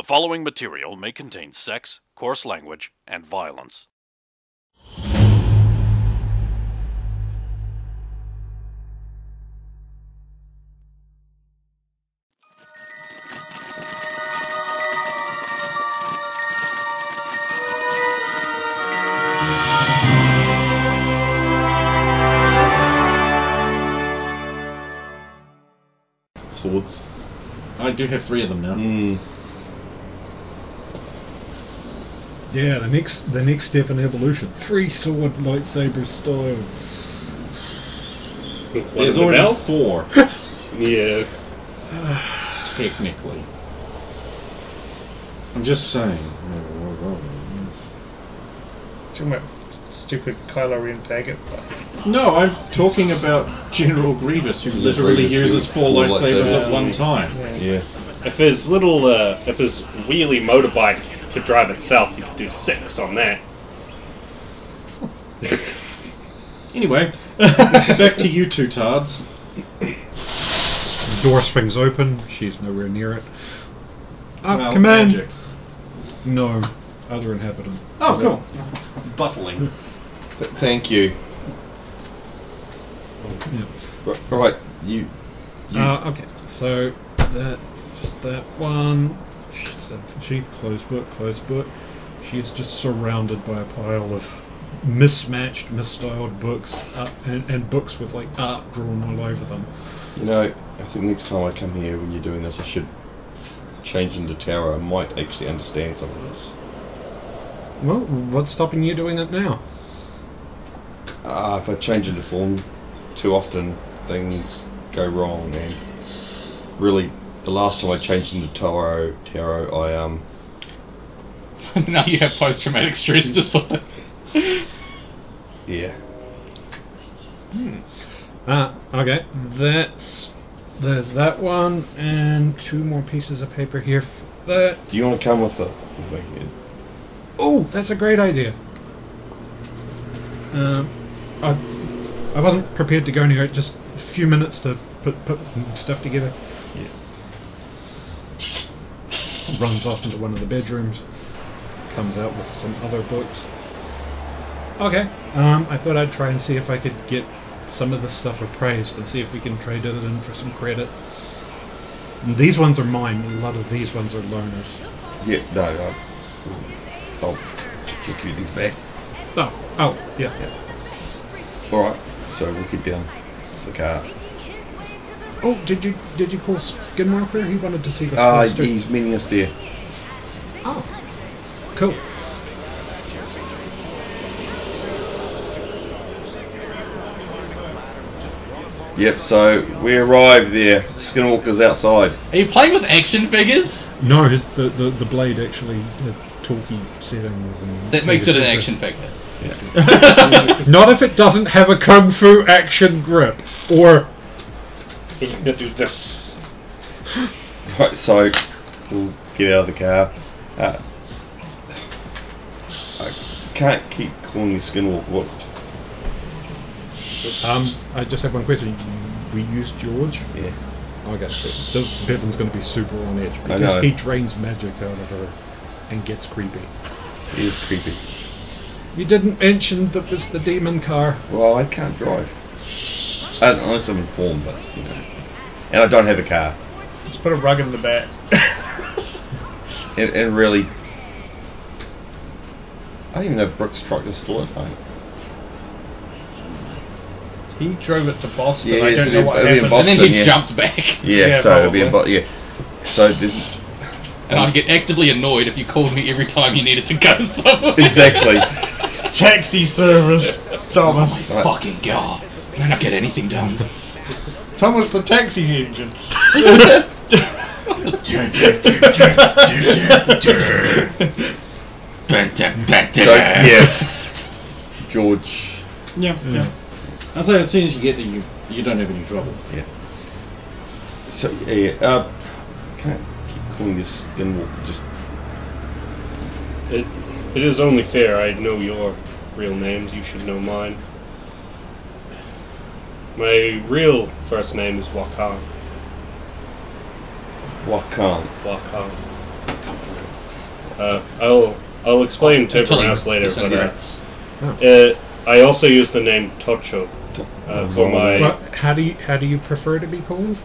The following material may contain sex, coarse language, and violence. Swords. I do have 3 of them now. Yeah, the next step in evolution. 3-sword lightsaber style. There's already 4. Yeah. Technically. I'm just saying. Talking about stupid Kylo Ren faggot. No, I'm talking about General Grievous, who literally uses 4 lightsabers at one time. Yeah. If his little, if his wheelie motorbike could drive itself, you could do 6 on that. Anyway, back to you two tards. The door swings open. She's nowhere near it. Well, command. magic. No, other inhabitant. Oh, cool. Buttling. Thank you. Yeah. Right, you. Okay, so that's that one. Sheath, closed book. She is just surrounded by a pile of mismatched, misstyled books, and books with like art drawn all over them. You know, I think next time I come here when you're doing this, I should change into tower. I might actually understand some of this. Well, what's stopping you doing it now? If I change into form too often, things go wrong, and really, the last time I changed into Taro, I So now you have post-traumatic stress disorder. yeah. Okay, there's that one, and 2 more pieces of paper here for that. Do you want to come with me? Oh, that's a great idea. I wasn't prepared to go anywhere. Just a few minutes to put some stuff together. Yeah. Runs off into one of the bedrooms. Comes out with some other books. Okay. I thought I'd try and see if I could get some of this stuff appraised and see if we can trade it in for some credit. And these ones are mine. A lot of these ones are loaners. Yeah, no, I'll give you these back. Oh, yeah. Alright, so we'll get down to the car. Oh, did you call Skinwalker? He wanted to see the swords too. He's meeting us there. Oh, cool. Yep, so we arrived there. Skinwalker's outside. Are you playing with action figures? No, it's the blade actually has talky settings. And That makes it an action figure. Not if it doesn't have a kung fu action grip. Or... He's gonna do this. Right, so we'll get out of the car. I can't keep calling you Skinwalker. What? I just have one question. We use George? Yeah. Okay, Bevan's going to be super on edge I know. because he drains magic out of her and gets creepy. He is creepy. You didn't mention that was the demon car. Well, I can't drive. Unless I'm informed, but, you know. And I don't have a car. Just put a rug in the back. And really... I don't even know if Brooks' truck is still at home. He drove it to Boston. Yeah, I don't know what it'll be in happened. Boston. And then he yeah. jumped back. Yeah, so it'll be in yeah. So there's... And I'd get actively annoyed if you called me every time you needed to go somewhere. Exactly. Taxi service, Thomas. Oh my fucking god. I don't get anything done. Thomas the taxi engine. So, yeah. George. Yeah. I'll tell you, as soon as you get there, you don't have any trouble. Yeah. So, can't keep calling you Skinwalker, just... It is only fair. I know your real names. You should know mine. My real first name is Wakan. Wakan. Wakan. Come for I'll explain to Until everyone you else later, disintegrates. but I also use the name Tocho for my Well, how do you prefer to be called?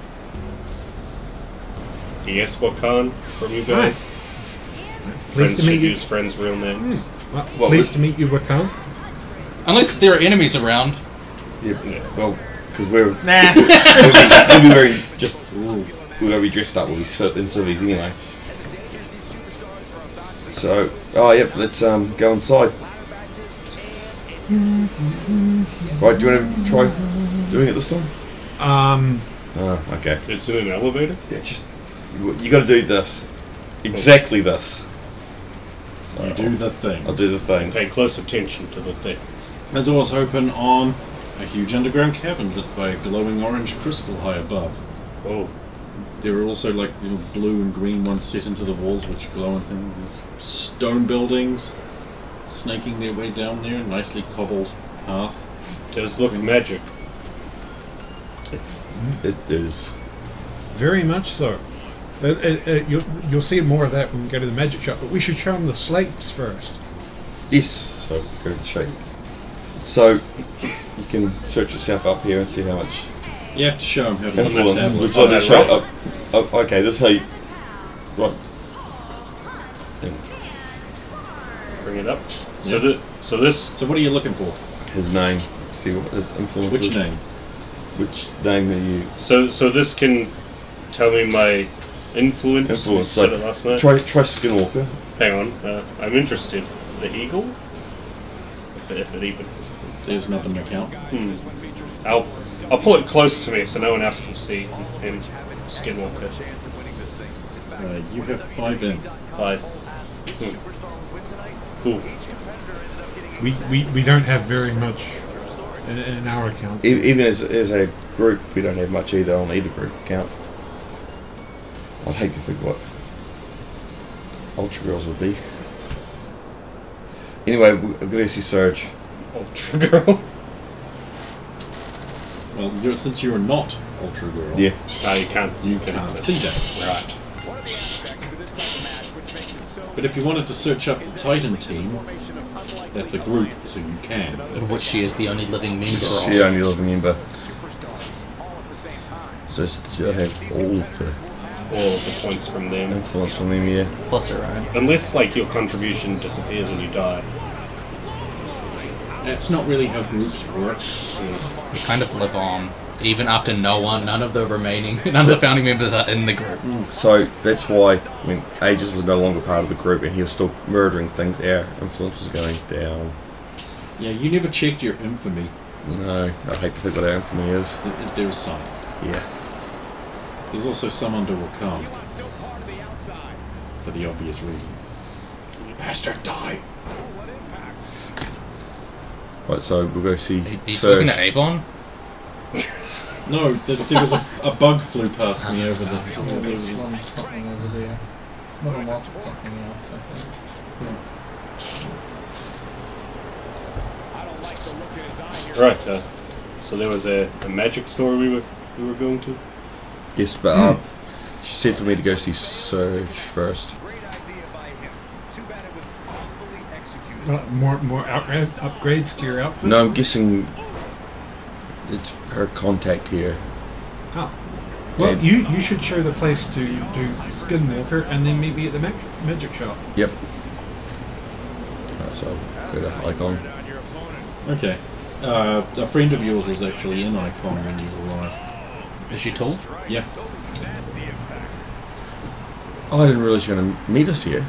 Ieswakan from you guys. Pleased Friends to meet should you. use friends' real names. Well, Well, pleased to meet you, Wakan. Unless there are enemies around. Yeah, well, because we're Nah. we'll be very just we're gonna be dressed up. We'll be in civvies anyway. So, oh yep, let's go inside. Right, do you want to try doing it this time? Okay. It's in an elevator. Yeah, just you got to do this, exactly this. So You do the thing. I'll do the thing. Pay close attention to the things. The doors open on a huge underground cavern lit by a glowing orange crystal high above. Oh, There are also like little blue and green ones set into the walls which glow and things. There's stone buildings snaking their way down there, nicely cobbled path. does look magic. It is. Very much so. You'll see more of that when we go to the magic shop, but we should show them the slates first. Yes. So go to the shape. So you can search yourself up here and see how much You have to show them how to use the influence. tablet. Which Oh, I just that's showed up. Okay, this is how you. Right. Bring it up. Yeah. So this So what are you looking for? His name. See what his influence is. Which name? Which name are you? so this can tell me my influence. Influence. You said it last night. Try Skinwalker. Hang on, I'm interested. The eagle, if it even. There's nothing to count. I'll pull it close to me so no one else can see him. Skinwalker. You have 5 in. 5. Ooh. We don't have very much in our accounts. Even as a group, we don't have much either on either group account. I'd hate to think what Ultra Girls would be. Anyway, we're going to see Surge. Ultra Girl. Well, since you're not Ultra Girl, Yeah. No, you can't. you can't see that. Right. But if you wanted to search up the Titan team, that's a group, so you can. Of which she is the only living member She of. only living member. So she'll have all the All of the points from them. influence from them, yeah. Plus her own. Unless, like, your contribution disappears when you die. That's not really how groups work. We kind of live on. Even after none of the founding members are in the group. So that's why when Aegis was no longer part of the group and he was still murdering things, our influence was going down. Yeah, you never checked your infamy. No, I hate to think what our infamy is. There's some. Yeah. There's also some under Wakam. For the obvious reason. Bastard, die! Right, so we'll go see Are you Surge. looking at Avon? No, there was a bug flew past me over the... There's one something over there. Not a lot, something else, I think. Right. So there was a magic store we were going to. Yes, but she said for me to go see Surge first. More upgrades to your outfit? No, I'm guessing it's her contact here. Oh. Well, Yeah. you should show the place to Skinwalker and then meet me at the magic shop. Yep. Right, so go to Icon. Okay. A friend of yours is actually in Icon when you arrive. Is she tall? Yeah. Oh, I didn't realise you were going to meet us here.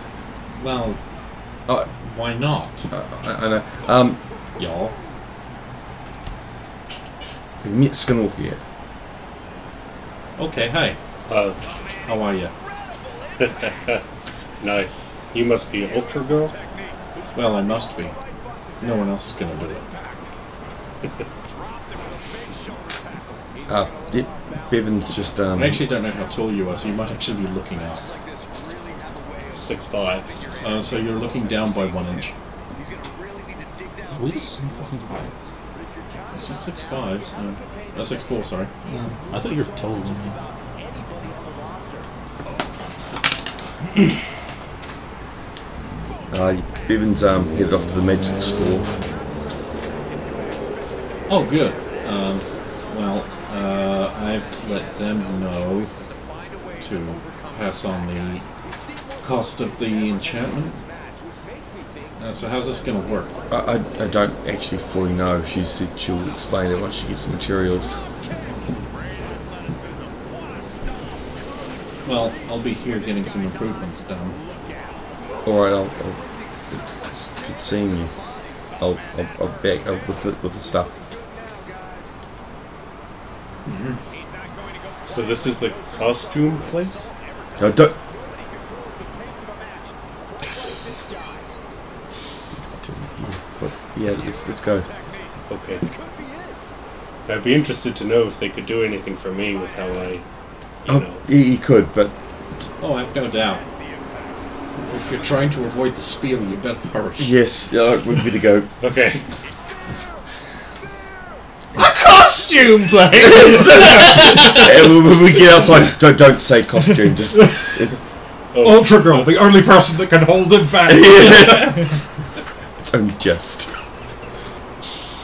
Well, Oh, why not? I know. Y'all. We met Skinwalker here. Okay, hey. How are you? Nice. You must be Ultra Girl. Well, I must be. No one else is gonna do it. Yeah, Bevan's just I actually don't know how tall you are, so you might actually be looking up. 6'5". So you're looking down by 1 inch. We just fucking It's just 6'5", so... 6'4", sorry. I thought you were taller than me. Bevan's headed off to the magic store. Oh, good. Well, I've let them know to pass on the cost of the enchantment. So how's this going to work? I don't actually fully know. She said she'll explain it once she gets the materials. Well, I'll be here getting some improvements done. Alright, it's good seeing you. I'll back up with the stuff. So this is the costume place? No, don't. Yeah, let's go. Okay. I'd be interested to know if they could do anything for me with how I, you know. He could, but Oh, I've no doubt. If you're trying to avoid the spiel, you better hurry. yes, we're good to go. Okay. Costume place! When we get outside, don't say costume. Just Ultra Girl, the only person that can hold it back. it's only just.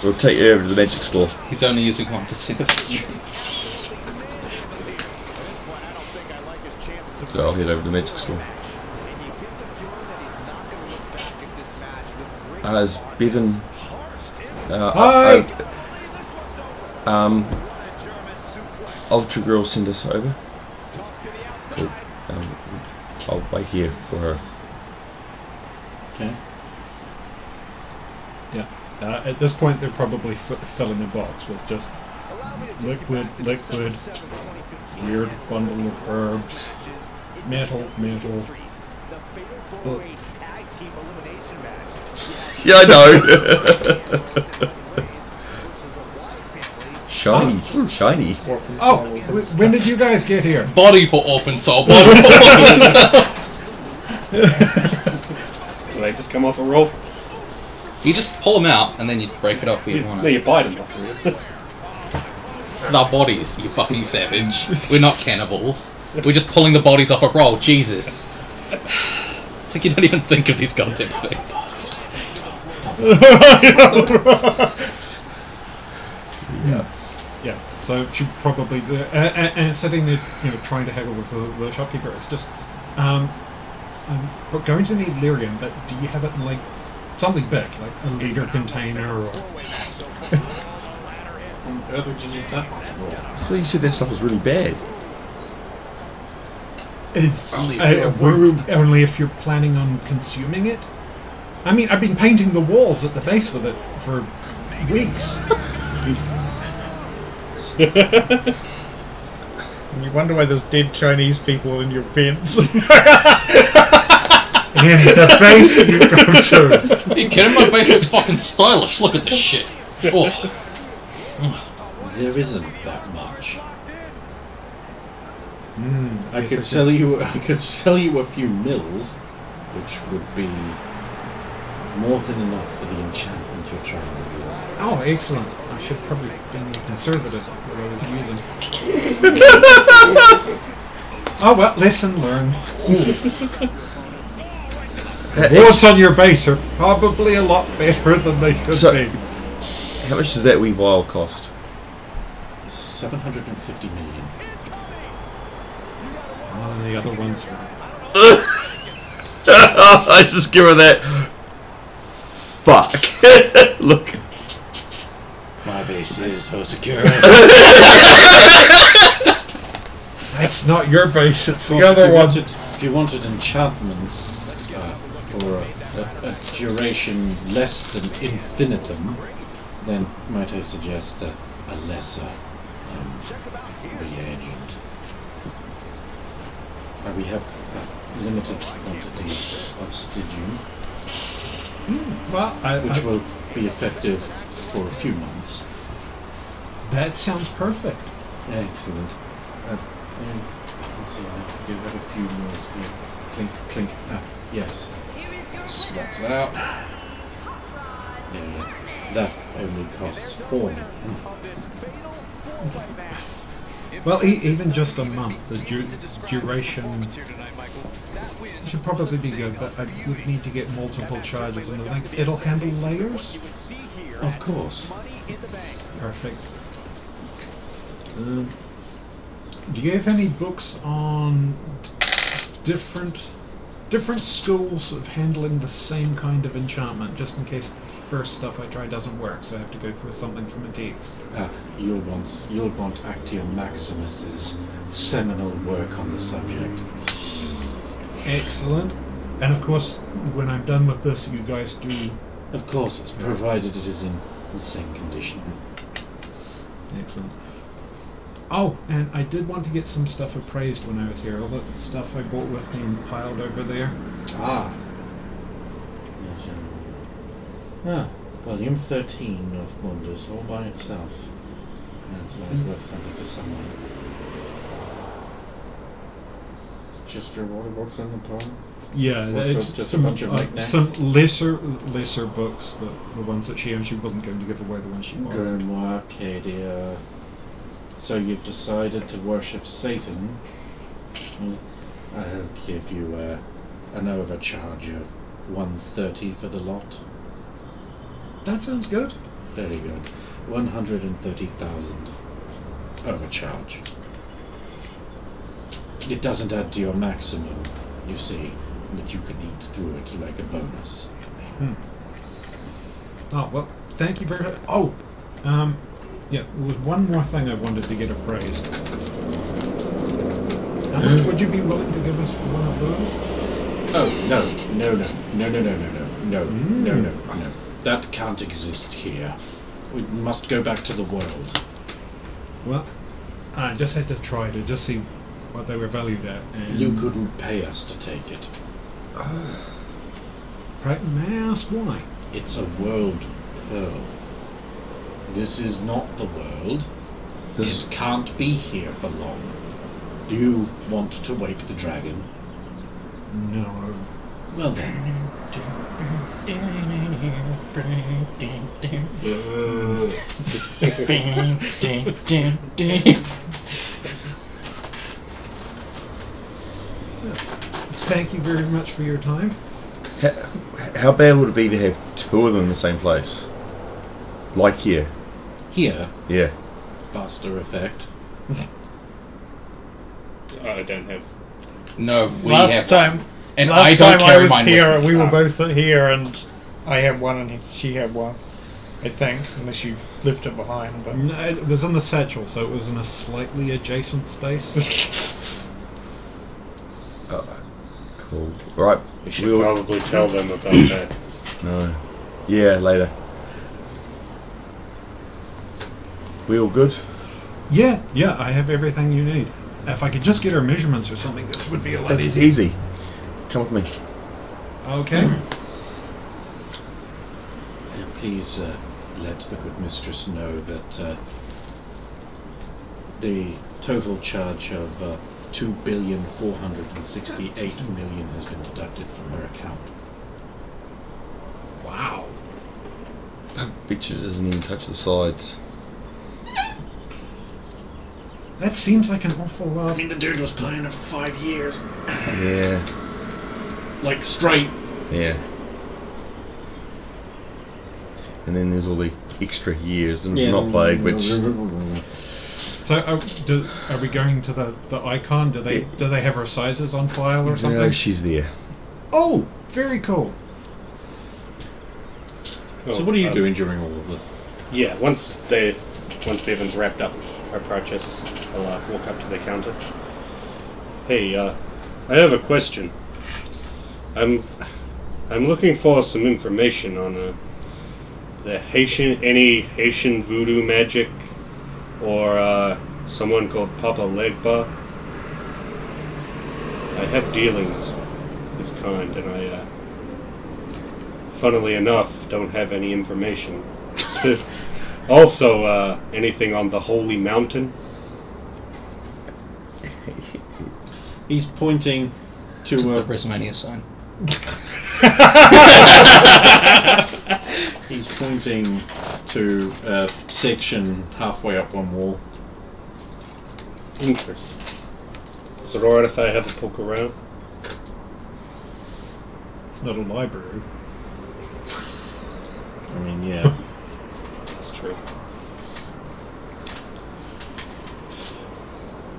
We'll take you over to the magic store. He's only using 1% of his strength. So I'll head over to the magic store. Has Bevan? Hi. Ultra Girl send us over. Cool. I'll wait here for her. Okay. Yeah. At this point, they're probably filling a box with just liquid, weird bundle of herbs, metal. Book. Yeah, I know. Shiny, shiny. Oh, when did you guys get here? Body for open soul. Body for open soul. Can I just come off a rope? You just pull them out and then you break it up if you want No, it. you bite them off. Our bodies, you fucking savage. We're not cannibals. We're just pulling the bodies off a roll. Jesus. It's like you don't even think of these goddamn things. Yeah. So she probably and sitting there, trying to haggle with the shopkeeper. It's just, I'm going to need lyrium, but do you have it in like something big, like a liter container or? How did you need that? I thought you said that stuff was really bad. It's Only if you're a only if you're planning on consuming it. I mean, I've been painting the walls at the base with it for weeks. And you wonder why there's dead Chinese people in your vents. In the base you go to. Are you kidding? My base looks fucking stylish. Look at this shit. Oh. There isn't that much. I Yes, could sell you a few mills, which would be more than enough for the enchantment you're trying to do. Oh, excellent. I should probably be more conservative if I was using. Oh well, lesson learned. What's on your base are probably a lot better than they should be. How much does that wee vial cost? 750 million. And the other ones are... I just give her that. Fuck. Look. My base is so secure. That's not your base, it's the Plus, other one. if you wanted enchantments for a duration less than infinitum, then might I suggest a lesser reagent. We have a limited quantity of stygium, Well, which will be effective for a few months. that sounds perfect. Excellent. Let's see, I do have a few more here. Clink, clink. Yes. Swaps out. Yeah. That only costs 4 million. Well, even just a month, the duration should probably be good, but I would need to get multiple charges, and I think it'll handle layers? Of course. Perfect. Do you have any books on different schools of handling the same kind of enchantment, just in case the first stuff I try doesn't work, so I have to go through something from Antiques? You'll want Actio Maximus's seminal work on the subject. Excellent. And of course, when I'm done with this, you guys do... Of course, it's provided it is in the same condition. Excellent. Oh, and I did want to get some stuff appraised when I was here. All the stuff I bought with me piled over there. Ah. Yes, volume 13 of Mundus, all by itself. And it's always worth something to someone. It's just your water books in the poem? Yeah, Also it's just some, a bunch of knickknacks? some lesser books, the ones that she owned. She wasn't going to give away the ones she bought. Grimoire, Arcadia. So you've decided to worship Satan? Well, I'll give you an overcharge of 130 for the lot. That sounds good. Very good. 130,000 overcharge. It doesn't add to your maximum, you see, but you can eat through it like a bonus. Oh, well, thank you very much. Oh, yeah, there was one more thing I wanted to get appraised. How much would you be willing to give us for one of those? Oh, no. That can't exist here. We must go back to the world. Well, I just had to try to just see what they were valued at. And You couldn't pay us to take it. Right, may I ask why? It's a world pearl. This is not the world. It can't be here for long. Do you want to wake the dragon? No. Well then. Thank you very much for your time. How bad would it be to have two of them in the same place? Like here? Here, Yeah. faster effect. I don't have. No, we Last have time, one. And last I don't time I carry was mine here, with me. we were Oh. both here, and I had one, and she had one. I think, unless you left it behind. But No, it was in the satchel, so it was in a slightly adjacent space. Cool. Right. We should probably tell them about that. No. Yeah, later. We all good? Yeah, I have everything you need. If I could just get her measurements or something, this would be a lot That's easier. easy. Come with me. Okay. Please let the good mistress know that the total charge of 2,468,000,000 has been deducted from her account. Wow. That bitch doesn't even touch the sides. That seems like an awful lot. I mean, the dude was playing her for 5 years. Yeah. Like, straight. Yeah. And then there's all the extra years and not big, which So, are we going to the icon? Do they have her sizes on file or something? no, she's there. Oh, very cool. So what are you doing during all of this? Yeah, once Bevan's wrapped up our purchase, I'll walk up to the counter. Hey, I have a question. I'm looking for some information on any Haitian voodoo magic, or someone called Papa Legba. I have dealings of this kind, and I, funnily enough, don't have any information. Also, anything on the Holy Mountain? He's pointing to The a WrestleMania sign. He's pointing to a section halfway up one wall. Interesting. Is it alright if I have a poke around? It's not a library. I mean, yeah. That's true.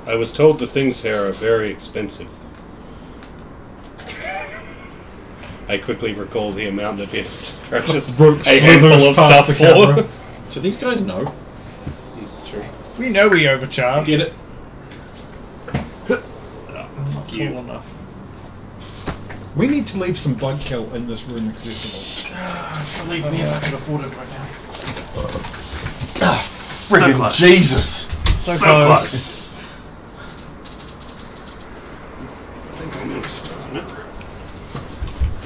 I was told the things here are very expensive. I quickly recall the amount that it just purchased a handful of stuff for. Do these guys know? True. We know we overcharged. Get it? Not you. tall enough. We need to leave some bug kill in this room accessible. Believe me, if I could afford it right now. Friggin' close. Jesus! So close.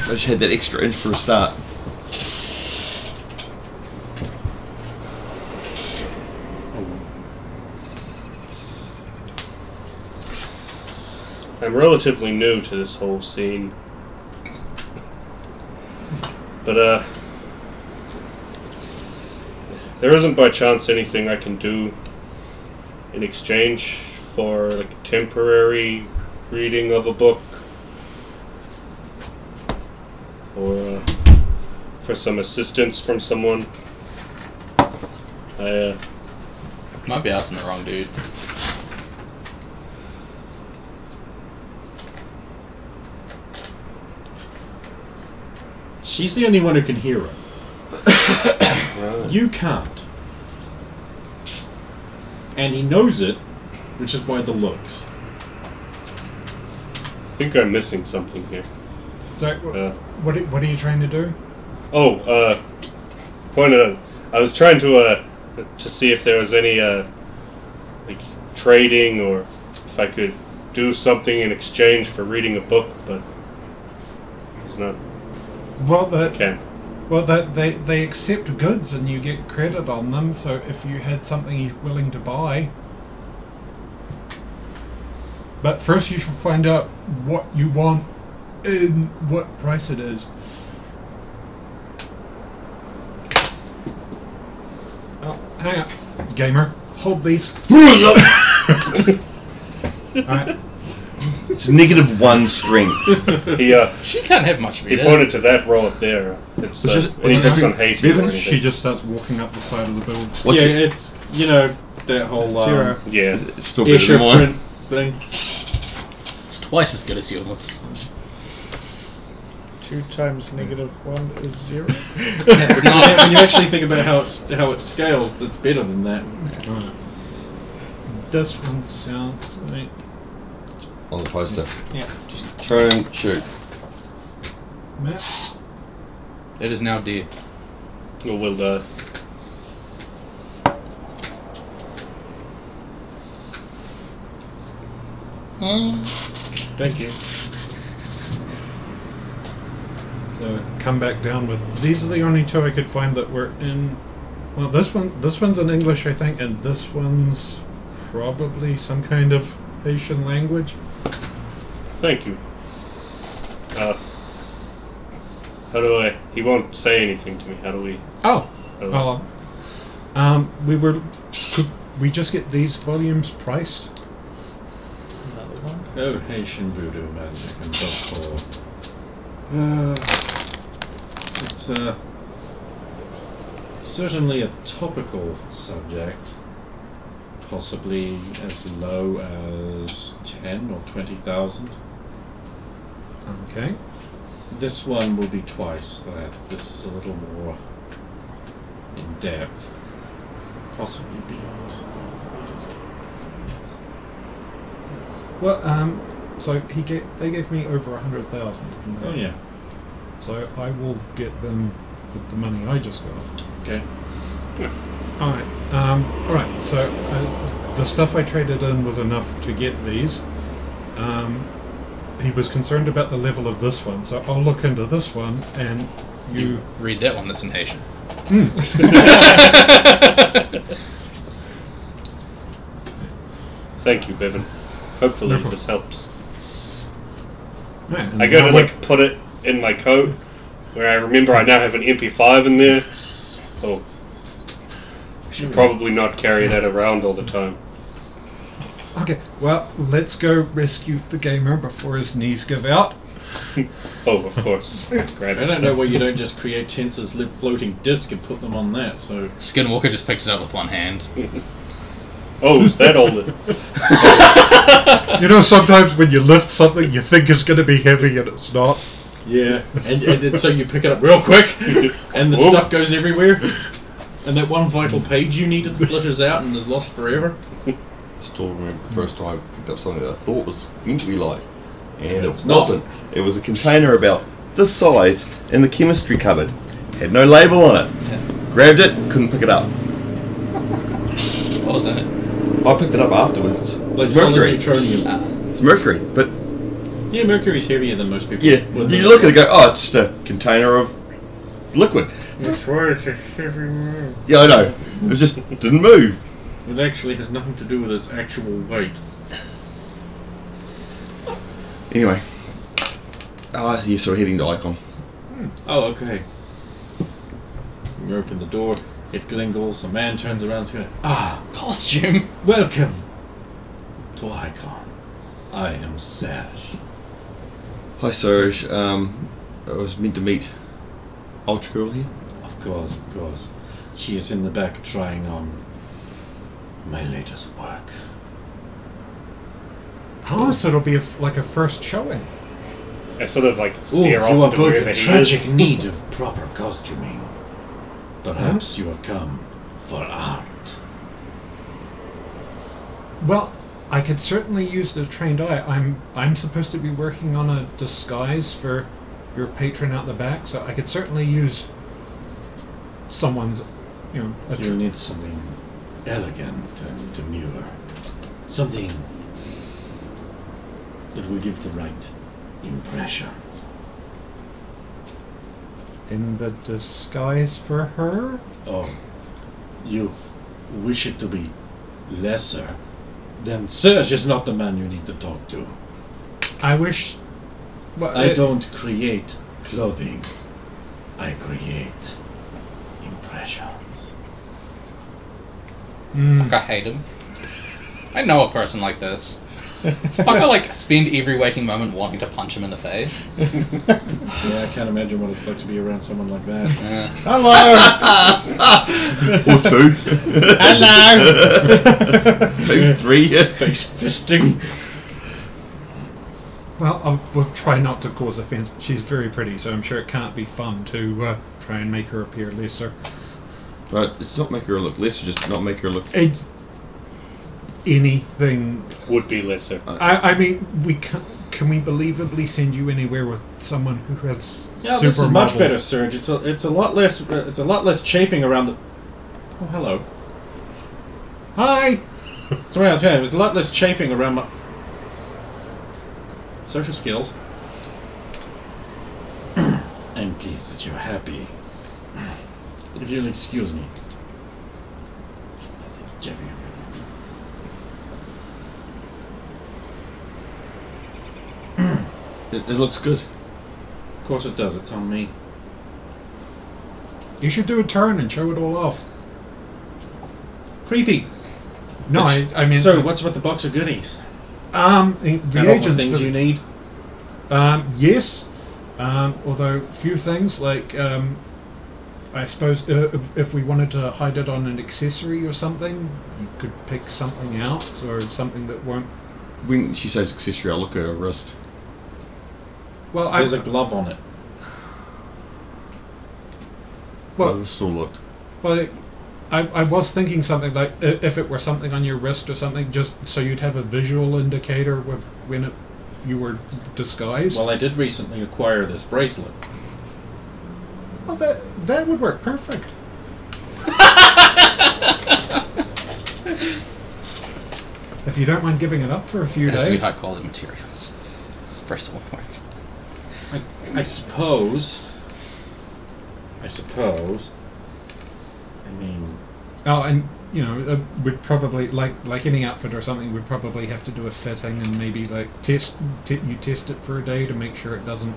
I just had that extra inch for a start. I'm relatively new to this whole scene. But, there isn't by chance anything I can do in exchange for, like, a temporary reading of a book? Or, for some assistance from someone? Might be asking the wrong dude. She's the only one who can hear her. Right. You can't. And he knows it, which is why the looks. I think I'm missing something here. So, what are you trying to do? Pointed out. I was trying to see if there was any like trading, or if I could do something in exchange for reading a book, but it's not. Well, Can. they accept goods and you get credit on them. So if you had something you're willing to buy, but first you should find out what you want and what price it is. Oh, hang on, gamer. Hold these. Alright. It's -1 strength. He She can't have much he better. pointed to that row up there. It's just- any it's books on just- hate or Bevan, anything. She just starts walking up the side of the building. What's yeah, it? it's, you know, that whole Zero. Yeah. It's still better airship than mine. print thing. It's twice as good as yours. 2 times -1 is 0. It's not. When you actually think about how it scales, that's better than that. This one sounds right. On the poster. Yeah. Just turn and shoot. Matt? It is now dead. Or will Thank you. So come back down with these are the only two I could find that were in. Well, this one's in English, I think, and this one's probably some kind of Haitian language. Thank you. How do I? He won't say anything to me. How do we? Oh, Oh. could we just get these volumes priced? Another one. Oh, Haitian voodoo magic and folklore. It's certainly a topical subject. Possibly as low as 10 or 20,000. Okay. This one will be twice that. This is a little more in depth. Possibly beyond. Well, so they gave me over 100,000. Oh yeah. So I will get them with the money I just got. Okay. Alright, alright, so the stuff I traded in was enough to get these. He was concerned about the level of this one, so I'll look into this one, and You read that one that's in Haitian. Thank you, Bevan. Hopefully No problem. this helps. Yeah, and I go to now like put it in my coat, where I remember I now have an MP5 in there. Oh, I should probably not carry that around all the time. Okay, well, let's go rescue the gamer before his knees give out. Oh, of course. Grab I don't know why you don't just create Tensor's live floating disc and put them on that, so... Skinwalker just picks it up with one hand. Oh, is that all? You know, sometimes when you lift something, you think it's going to be heavy and it's not. Yeah, and so you pick it up real quick, and the Whoop. stuff goes everywhere, and that one vital page you needed flitters out and is lost forever. Still remember the first time I picked up something that I thought was meant to be light, and It's it not. wasn't. It was a container about this size in the chemistry cupboard. Had no label on it. Grabbed it, couldn't pick it up. What was in it? I picked it up afterwards. Like solid Mercury. neutronium. It's mercury, but Yeah, mercury's heavier than most people. yeah, would you know. look at it and go, oh, it's just a container of liquid. That's why it's a heavy move. Yeah, I know. It just didn't move. It actually has nothing to do with its actual weight. Anyway. Yeah, so we're heading to Icon. Oh, okay. You open the door, it glingles, a man turns around and goes, "Ah, Costume. welcome to Icon. I am Serge." Hi, Serge. I was meant to meet Ultra Girl here. Of course. She is in the back trying on my latest work. Oh, so it'll be like a first showing. I sort of like Ooh, steer you are off to both wherever in he tragic is. need of proper costuming. Perhaps you have come for art. Well, I could certainly use the trained eye. I'm supposed to be working on a disguise for your patron out the back, so I could certainly use someone's, you know, You'll need something elegant and demure. Something that will give the right impressions. in the disguise for her. Oh, you wish it to be lesser? Then Serge is not the man you need to talk to. I wish. Well, I don't create clothing. I create impressions. Fuck, I hate him. I know a person like this. Fuck, I like spend every waking moment wanting to punch him in the face. Yeah, I can't imagine what it's like to be around someone like that. Hello! Or two. Hello! Maybe three. Face fisting. Well, we'll try not to cause offence. She's very pretty, so I'm sure it can't be fun to try and make her appear lesser. Right, it's not make her look lesser, just not make her look. It's anything. Would be lesser. I mean, we can we believably send you anywhere with someone who has Yeah, this is supermodel- much better, Serge. It's a lot less chafing around the. Oh, hello. Hi. Sorry, I was saying, there's a lot less chafing around my social skills. I'm pleased that you're happy. If you'll excuse me. Jeffy. It looks good. Of course it does. It's on me. You should do a turn and show it all off. Creepy. No, I mean. So, what's with the box of goodies? the And all the agents things for- you need. Yes, although few things like I suppose if we wanted to hide it on an accessory or something, you could pick something out or something that won't. When she says accessory, I look at her wrist. Well, There's a glove on it. well, I still looked. well, I was thinking something like if it were something on your wrist or something, just so you'd have a visual indicator with when you were disguised. Well, I did recently acquire this bracelet. Well, that would work perfect. If you don't mind giving it up for a few It has to be days. high quality materials. Bracelet work. I suppose. I mean, Oh, and you know, we'd probably like any outfit or something. We'd probably have to do a fitting and maybe like you test it for a day to make sure it doesn't.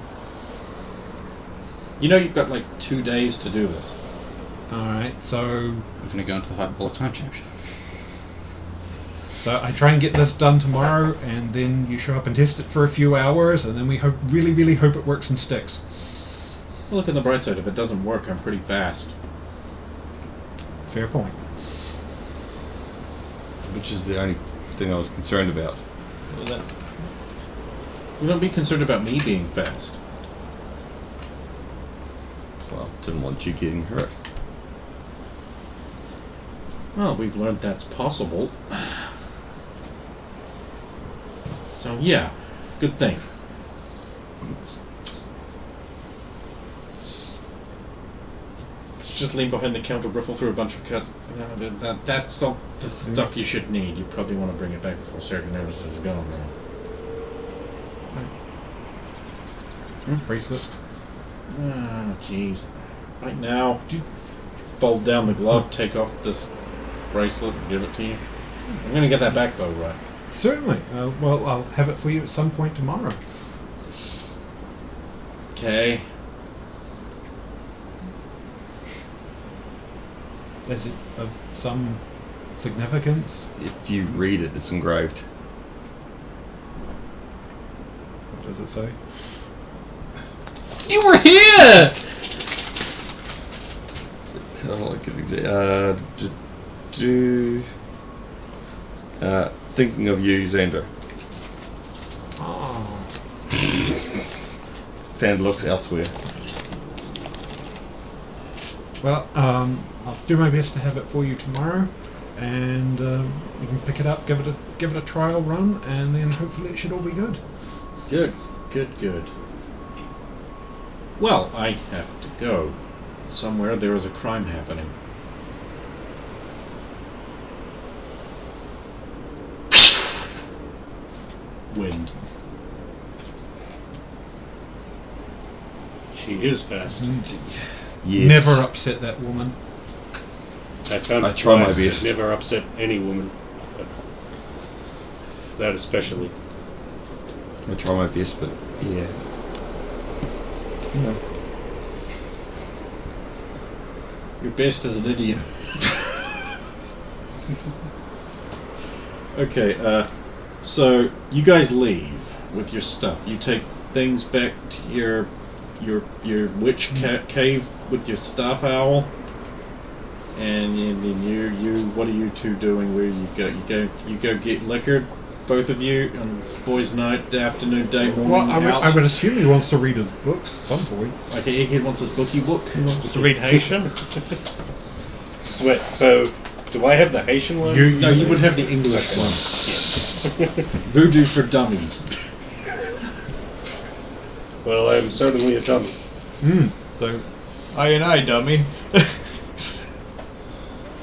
you know, you've got like 2 days to do this. All right, so I'm gonna go into the hyperbolic time chamber. So I try and get this done tomorrow, and then you show up and test it for a few hours, and then we hope, really hope it works and sticks. Well, look on the bright side. If it doesn't work, I'm pretty fast. Fair point. Which is the only thing I was concerned about. Well, then, you don't be concerned about me being fast. Well, didn't want you getting hurt. Well, we've learned that's possible. So yeah, good thing. Just lean behind the counter, riffle through a bunch of cuts. That's all the stuff you should need. You probably want to bring it back before certain notice is gone now. Bracelet. Ah, jeez. Right now, do you fold down the glove, take off this bracelet, and give it to you? I'm gonna get that back though, right? Certainly. Well, I'll have it for you at some point tomorrow. Okay. Is it of some significance? If you read it, it's engraved. What does it say? You were here! I don't like it. Thinking of you, Xander. Oh. Xander looks elsewhere. Well, I'll do my best to have it for you tomorrow, and you can pick it up, give it a trial run, and then hopefully it should all be good. Good. Well, I have to go. Somewhere there is a crime happening. Wind. She is fast. Yes. Never upset that woman. I found I it try my wise to best. never upset any woman. But that especially. I try my best, but yeah. You know. Your best as an idiot. Okay, so you guys leave with your stuff. You take things back to your witch cave with your stuff owl, and then you what are you two doing? Where you go get liquored, both of you on boys' night, afternoon, day, morning. Well, out. I would assume he wants to read his books at some point. Okay, Egghead wants his bookie book. He wants to read Haitian. Wait, so do I have the Haitian one? No, you would have the English one. Voodoo for dummies. Well, I'm certainly a dummy. So, I dummy.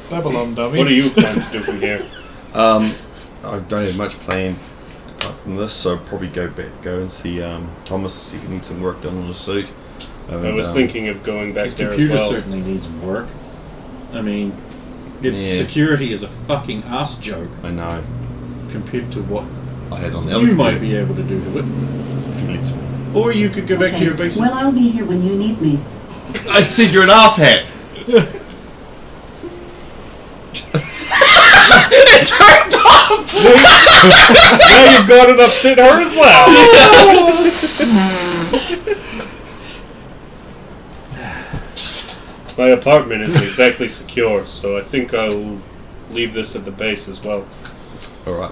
Babylon dummy. What do you plan to do from here? I don't have much planned apart from this, so I'll probably go and see Thomas, see if he needs some work done on the suit. I was thinking of going back His there as computer well. certainly needs work. I mean, its Yeah. security is a fucking ass joke I know. compared to what I had on the other you might computer, be able to do to it. if he lets me. Or you could go back to your basement. Well, I'll be here when you need me. I said you're an asshat! It turned off! Now you've got it upset her as well. My apartment isn't exactly secure, so I think I'll leave this at the base as well. Alright.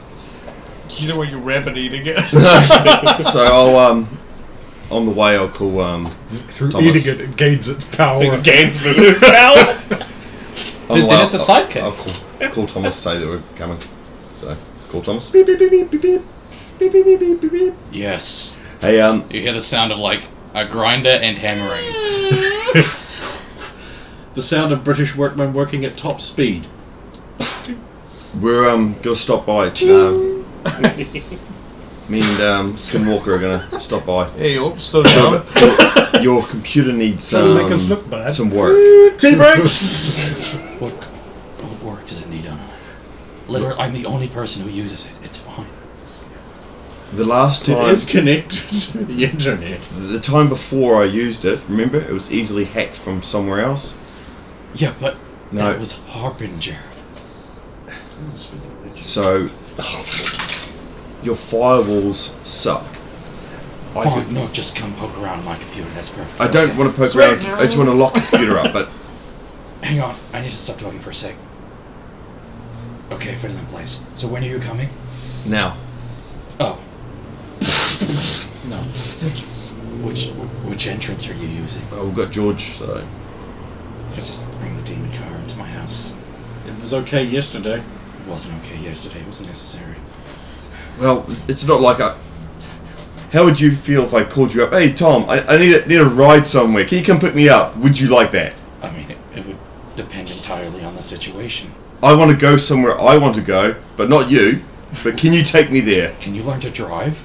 You know where you're rabbit eating it? So I'll, on the way I'll call, through Thomas. eating it gains its power. Think Gaines voodoo power. on the Then way it's a sidekick. I'll call Thomas, say that we're coming. So, call Thomas. Yes. Hey, You hear the sound of like a grinder and hammering. The sound of British workmen working at top speed. we're, gonna stop by. Me and, Skinwalker are gonna stop by. Hey, slow down. Your computer needs, Doesn't make us look bad. some work. Tea breaks! What work does it need on? Literally, I'm the only person who uses it. It's fine. The last It time, is connected to the internet. the time before I used it, remember, it was easily hacked from somewhere else. Yeah, but No. that was Harbinger. So Your firewalls suck. Fine, no, just come poke around my computer. That's perfect. I don't want to poke around. I just want to lock the computer up. But Hang on, I need to stop talking for a sec. Okay, fit it in place. So when are you coming? now, Oh, No. which entrance are you using? we've got George. So Just bring the demon car into my house. It was okay yesterday. It wasn't okay yesterday. It wasn't necessary. well, it's not like I. How would you feel if I called you up? Hey Tom, I need a ride somewhere. Can you come pick me up? Would you like that? I mean, it would depend entirely on the situation. I want to go somewhere I want to go, but not you. But can you take me there? Can you learn to drive?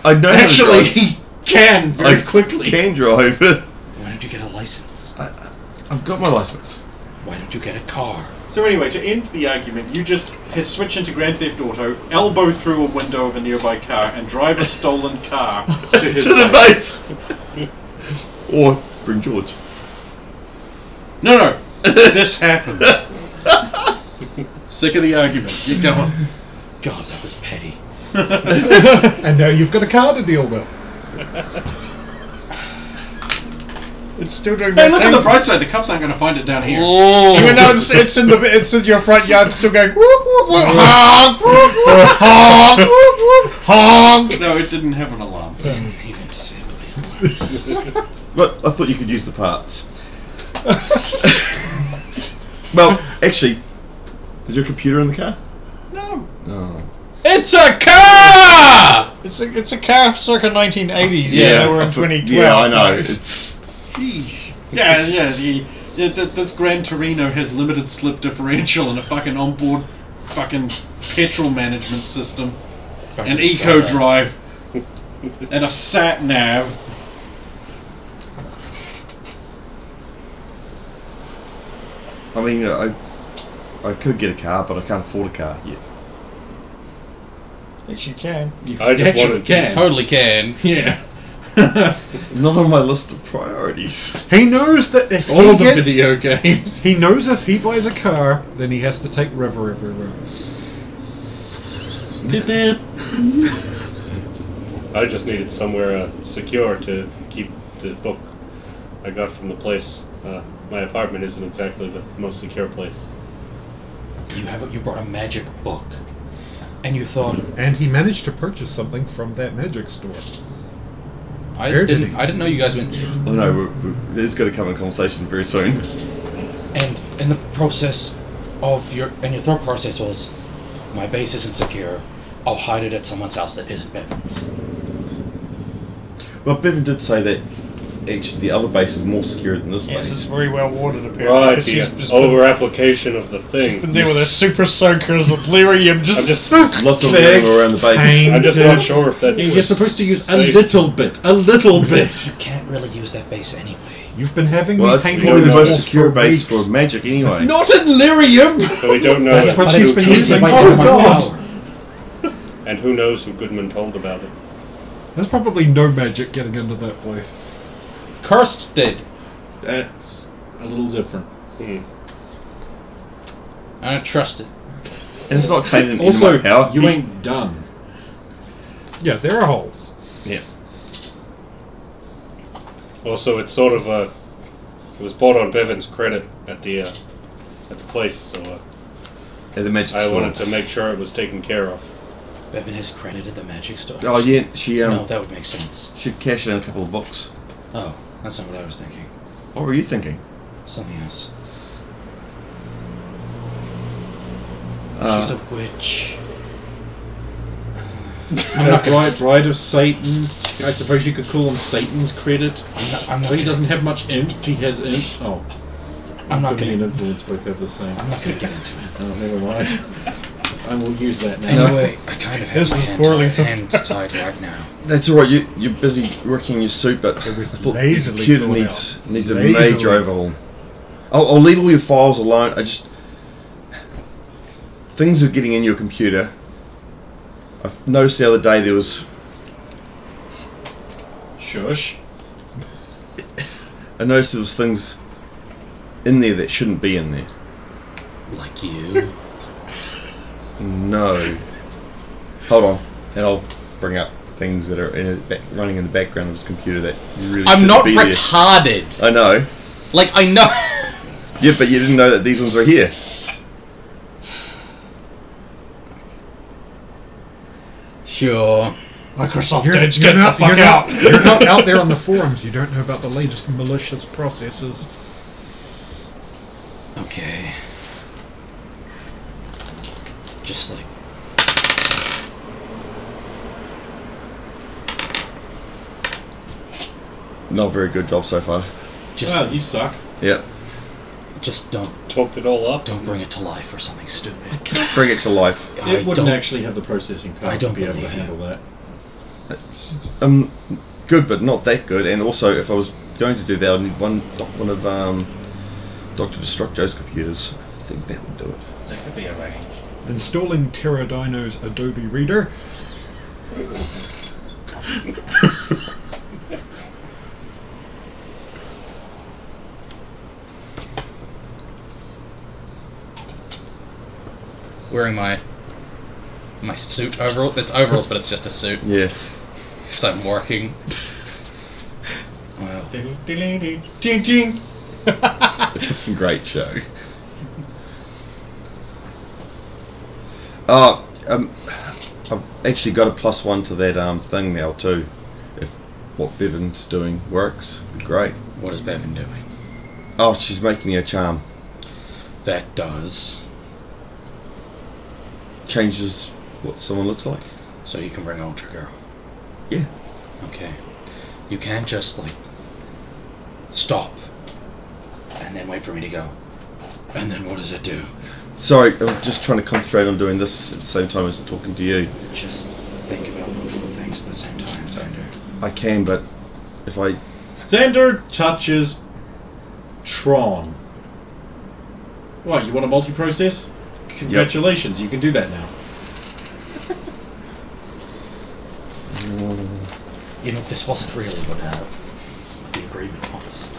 I know how to Actually, drive. he can very quickly. Can drive. Why don't you get a license? I've got my license. Why don't you get a car? So anyway, to end the argument, you just switch into Grand Theft Auto, elbow through a window of a nearby car, and drive a stolen car to his To the base. Or bring George. No, this happens. Sick of the argument. Get going. God, that was petty. And now you've got a car to deal with. It's still doing Hey, that look thing. at the bright side. The cops aren't going to find it down here. Even though it's in your front yard, still going whoop whoop whoop honk whoop whoop honk whoop whoop honk. No, it didn't have an alarm. Didn't even disable the license. But I thought you could use the parts. Well, actually, is your computer in the car? No. No. It's a car! It's a car circa 1980s. Yeah, we're in I thought- 2012. Yeah, I know. It's Jeez. Yeah, this Gran Torino has limited slip differential and a fucking onboard fucking petrol management system, an eco drive, and a sat nav. I mean, I could get a car, but I can't afford a car yet. Yes, you can. I just Actually wanted can. Totally can. Yeah. It's not on my list of priorities. He knows that if All he the get- video games. he knows if he buys a car, then he has to take River everywhere. I just needed somewhere secure to keep the book I got from the place. My apartment isn't exactly the most secure place. You brought a magic book, and you thought And he managed to purchase something from that magic store. I Where did didn't. he? I didn't know you guys went. Oh no, there's going to come in conversation very soon. And in the process of your thought process was, my base isn't secure. I'll hide it at someone's house that isn't Bevan's. Well, Bevan did say that actually the other base is more secure than this Yes, it's base. very well watered apparently. Right, the She's just over application of the been thing. dealing with her super soakers and lyrium. I'm just Lots of them around the base. pain. I'm just not sure if that's You're supposed to use a Safe. little bit. A little bit. You can't really use that base anyway. You've been having Well, me it's painting probably the this most wall secure for base weeks. for magic anyway. Not in lyrium. So we don't know That's if what But she's it's been tainted using. by Oh, my God. power. and who knows who Goodman told about it. There's probably no magic getting into that place. Cursed did. That's a little different. I don't trust it. And it's not tainted in Also, my power. you ain't done. Yeah, there are holes. Yeah. Also, it's sort of it was bought on Bevan's credit at the place, so At the magic I store. wanted to make sure it was taken care of. Bevan has credited the magic store. Oh yeah, she No, that would make sense. should cash in a couple of books. Oh, that's not what I was thinking. What were you thinking? Something else. Uh, She's a witch. I'm not gonna. Bride of Satan. I suppose you could call him Satan's credit. I'm not Well, he gonna- doesn't have much inf. He has inf. Oh, I'm not infamy and gonna. influence both have the same. I'm not gonna get into it. Oh, never mind. I will use that now. Anyway, I kind of have This my was hand poorly tied, hands tied right now. That's alright, you're busy working your suit, but I was thought the lazily computer thought needs out. a Lazily. major overhaul. I'll leave all your files alone. Things are getting in your computer. I noticed the other day there was. Shush. I noticed there was things in there that shouldn't be in there. Like you. No. Hold on, and I'll bring up things that are running in the background of his computer that you really I'm shouldn't not be there. retarded. I know. Like, I know. Yeah, but you didn't know that these ones were here. Sure. Microsoft You're dudes, get the not, fuck you're out! not, you're not out there on the forums. You don't know about the latest malicious processes. Okay. Just like... Not a very good job so far. Just, Well, you suck. Yep. just don't Talked it all up. bring it to life or something stupid. Bring it to life. I It wouldn't don't- actually have the processing I power to don't be able to believe you. handle that. Good, but not that good. And also, if I was going to do that, I'd need one of Dr. Destructo's computers. I think that would do it. That could be arranged. Installing Pterodino's Adobe Reader. Wearing my suit overalls. It's overalls, but it's just a suit. Yeah. Because I'm working. Well, Ching ching! Great show. I've actually got a +1 to that thing now too. If what Bevan's doing works, it'd be great. what is Bevan doing? Oh, she's making me a charm. That does. Changes what someone looks like. So you can bring Ultra Girl. Yeah. Okay. You can't just, like, stop and then wait for me to go. And then what does it do? Sorry, I'm just trying to concentrate on doing this at the same time as talking to you. Just think about multiple things at the same time, Xander. I can, but if I... Xander touches Tron. What, you want a multi-process? Congratulations, you can do that now. You know, this wasn't really what the agreement was.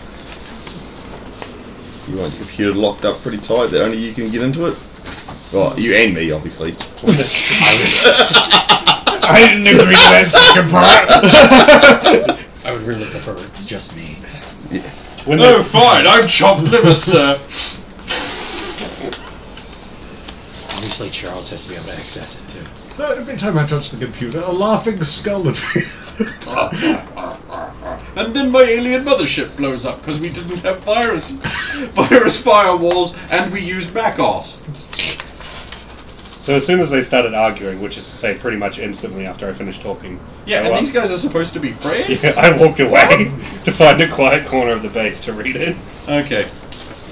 You want your computer locked up pretty tight that only you can get into it? Well, you and me, obviously. I didn't agree to that second part. I would really prefer it was just me. Yeah. Oh, fine, I'm chopped liver, sir. Obviously, Charles has to be able to access it too. So every time I touch the computer, a laughing skull appears. And then my alien mothership blows up because we didn't have virus firewalls and we used back-arse. So as soon as they started arguing, which is to say pretty much instantly after I finished talking, Yeah, and these guys are supposed to be friends? yeah, I walked away to find a quiet corner of the base to read it. Okay,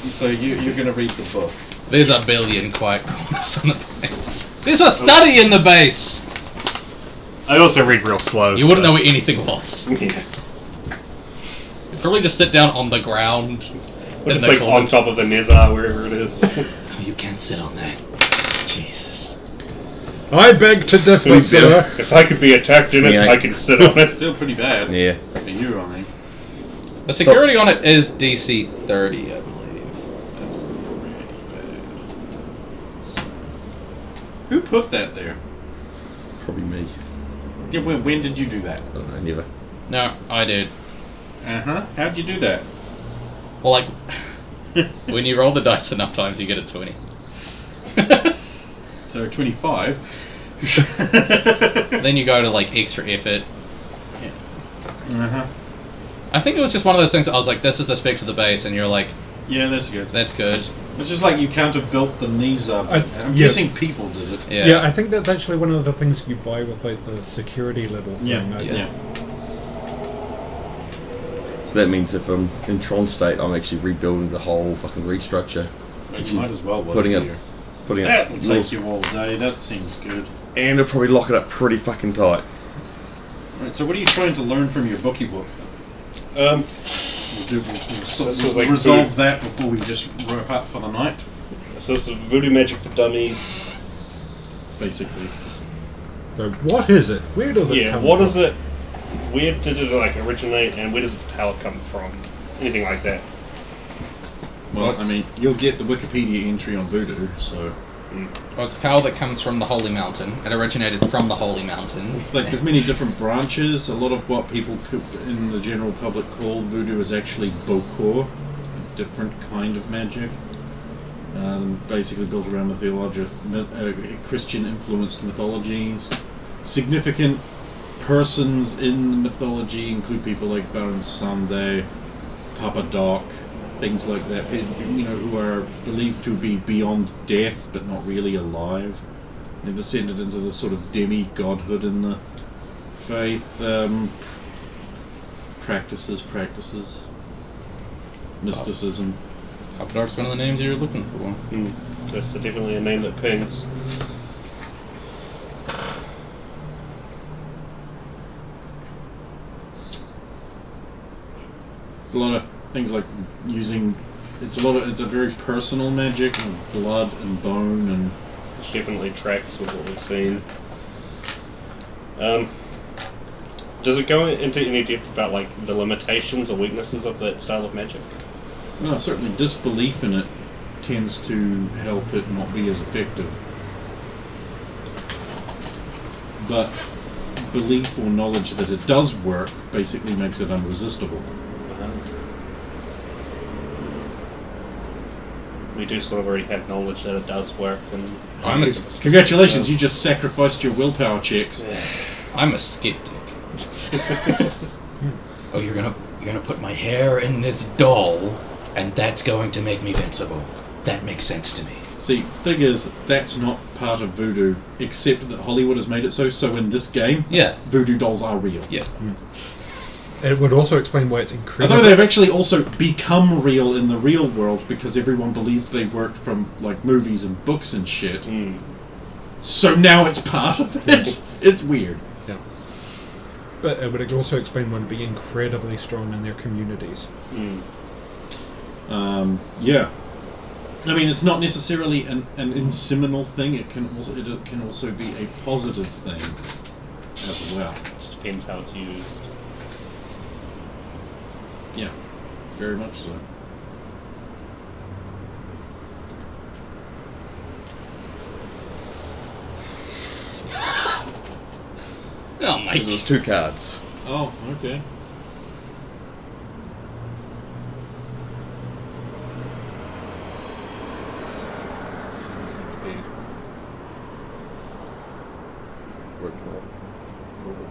so you're going to read the book. There's a billion quiet corners on the base. There's a study in the base! I also read real slow. You wouldn't know where anything was. Yeah. You'd probably just sit down on the ground. Or just in the like on corners. top of the Nizar, wherever it is. Oh, you can't sit on that. Jesus. I beg to differ, sir. If I could be attacked in it, Yeah. I can sit on It's it. still pretty bad. Yeah. For you, I mean. The security on it is DC 30, I believe. That's pretty bad. So, Who put that there? Probably me. Yeah, when did you do that? I don't know, never. no, I did. Uh-huh. How'd you do that? Well, like, when you roll the dice enough times, you get a 20. So 25. Then you go to, like, extra effort. Uh-huh. I think it was just one of those things that I was like, this is the specs of the base, and you're like, Yeah, that's good. that's good. It's just like you counter-built the knees up. I'm I'm guessing people did it. Yeah. Yeah, I think that's actually one of the things you buy with like the security level thing. Yeah, yeah. So that means if I'm in Tron state, I'm actually rebuilding the whole fucking restructure. Well, you might as well. Putting up That'll take rules. you all day. That seems good. And it'll probably lock it up pretty fucking tight. Alright, so what are you trying to learn from your bookie book? Um, We'll This was like resolve food. that before we just wrap up for the night, so this is voodoo magic for dummies. basically. So what is it? Where does it Yeah, come what from? is it? Where did it like originate, and where does how it come from? Anything like that. Well, What? I mean, you'll get the Wikipedia entry on Voodoo, so... Well, it's power that comes from the Holy Mountain. It originated from the Holy Mountain. It's like there's many different branches. A lot of what people in the general public call voodoo is actually Bokor, a different kind of magic. Basically built around the Christian-influenced mythologies. Significant persons in the mythology include people like Baron Samedi, Papa Doc, things like that, you know, who are believed to be beyond death but not really alive. They've ascended into the sort of demi-godhood in the faith. Practices, mysticism. Papa Doc's one of the names you were looking for. That's definitely a name that pings. It's a lot of things like using. It's a very personal magic of blood and bone and. Which definitely tracks with what we've seen. Does it go into any depth about like the limitations or weaknesses of that style of magic? No, certainly disbelief in it tends to help it not be as effective. But belief or knowledge that it does work basically makes it unresistible. We do sort of already have knowledge that it does work, and Congratulations, you just sacrificed your willpower checks. I'm a skeptic. Oh, you're gonna put my hair in this doll, and that's going to make me invincible. That makes sense to me. See, thing is, that's not part of voodoo, except that Hollywood has made it so. So in this game, Yeah. voodoo dolls are real. Yeah. It would also explain why it's incredible. Although they've actually also become real in the real world because everyone believed they worked from like movies and books and shit. So now it's part of it. It's weird. Yeah. But it would also explain why it'd be incredibly strong in their communities. Yeah. I mean, it's not necessarily an inseminal thing. It can also be a positive thing as well. just depends how it's used. Yeah, very much so. Oh my. There's 2 cards. Oh, okay. Someone's gonna be paid. Work well. Forward.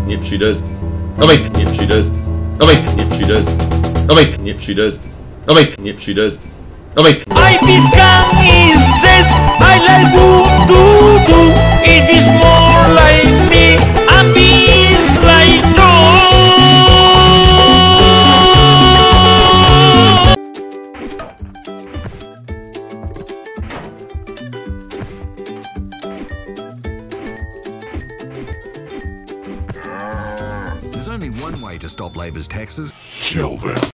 Yep, she did. I mean, yep, she did. I mean, yep, she did. I mean, yep, she did. I mean, yep, she did. I mean, I scam is this, I like do. It is more like me, and me is like There's only one way to stop Labor's taxes. Kill them.